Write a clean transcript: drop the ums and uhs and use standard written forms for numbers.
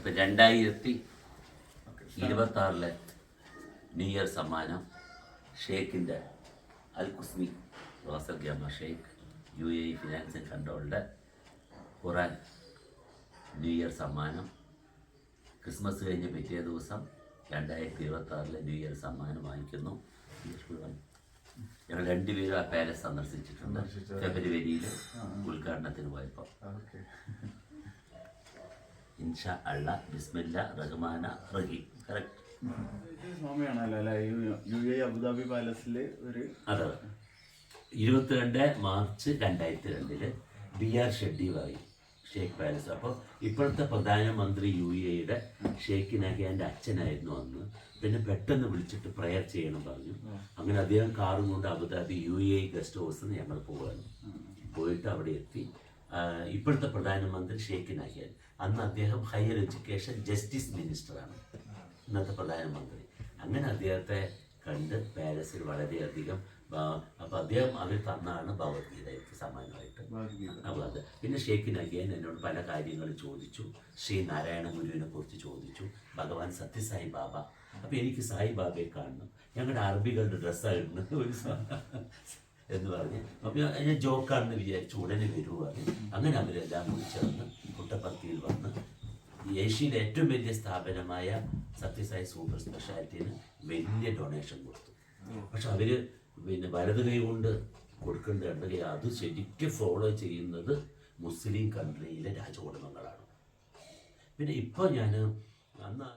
അപ്പം 2026 new year സമ്മാനം ഷേഖിൻ്റെ അൽ കുസ്മി റോസൽ ഗാമ ഷേഖ് UAE ഫിനാൻസ് ആൻഡ് കൺട്രോളിൻ്റെ ഖുറാൻ ന്യൂ ഇയർ സമ്മാനം ക്രിസ്മസ് കഴിഞ്ഞ് പിറ്റേ ദിവസം 2026 ന്യൂ ഇയർ സമ്മാനം വാങ്ങിക്കുന്നു. ഞങ്ങൾ രണ്ടുപേരും ആ പാലസ് സന്ദർശിച്ചിട്ടുണ്ട് ഫെബ്രുവരിയിൽ ഉദ്ഘാടനത്തിന് പോയപ്പോൾ. ഇൻഷാ അല്ലാ ബിസ്മില്ല റഹ്മാന റഹീം. കറക്റ്റ് അബുദാബി പാലസിൽ ഒരു അതെ 22 മാർച്ച് 2002 BR ഷെഡ്യൂളായി ഷേഖ് പാലസ്. അപ്പോൾ ഇപ്പോഴത്തെ പ്രധാനമന്ത്രി UAE ഷേഖ് നഹ്യാൻ്റെ അച്ഛനായിരുന്നു അന്ന്. പിന്നെ പെട്ടെന്ന് വിളിച്ചിട്ട് പ്രയർ ചെയ്യണം പറഞ്ഞു. അങ്ങനെ അദ്ദേഹം കാറും കൊണ്ട് അബുദാബി UAE ഗസ്റ്റ് ഹൗസിൽ ഞങ്ങൾ പോയിട്ട് അവിടെ എത്തി. ഇപ്പോഴത്തെ പ്രധാനമന്ത്രി ഷേഖ് നഹ്യാൻ, അന്ന് അദ്ദേഹം ഹയർ എഡ്യൂക്കേഷൻ ജസ്റ്റിസ് മിനിസ്റ്ററാണ്, ഇന്നത്തെ പ്രധാനമന്ത്രി. അങ്ങനെ അദ്ദേഹത്തെ കണ്ട് പാലസിൽ വളരെയധികം. അപ്പോൾ അദ്ദേഹം അവർ തന്നാണ് ഭഗവത്ഗീത എനിക്ക് സമ്മാനമായിട്ട്. അപ്പോൾ അത് പിന്നെ ഷേഖ് നഹ്യാൻ എന്നോട് പല കാര്യങ്ങളും ചോദിച്ചു. ശ്രീ നാരായണ ഗുരുവിനെ കുറിച്ച് ചോദിച്ചു, ഭഗവാൻ സത്യസായി ബാബ. അപ്പോൾ എനിക്ക് സായി ബാബയെ കാണണം, ഞങ്ങളുടെ അറബികളുടെ ഡ്രസ്സായിരുന്നു ഒരു എന്ന് പറഞ്ഞ്. അപ്പോൾ ഞാൻ ജോക്കാണെന്ന് വിചാരിച്ചു, ഉടനെ വരുവാണ്. അങ്ങനെ അവരെല്ലാം കൂടി ചേർന്ന് പുട്ടപ്പർത്തിയിൽ വന്ന് ഏഷ്യയിലെ ഏറ്റവും വലിയ സ്ഥാപനമായ സത്യസായി സൂപ്പർ സ്പെഷ്യാലിറ്റിന് വലിയ ഡൊണേഷൻ കൊടുത്തു. പക്ഷെ അവർ പിന്നെ വലത് കൈ കൊണ്ട് കൊടുക്കേണ്ട ഇടത് കൈ, അത് ശരിക്കും ഫോളോ ചെയ്യുന്നത് മുസ്ലിം കൺട്രിയിലെ രാജകുടുംബങ്ങളാണ്. പിന്നെ ഇപ്പോൾ ഞാൻ അന്ന്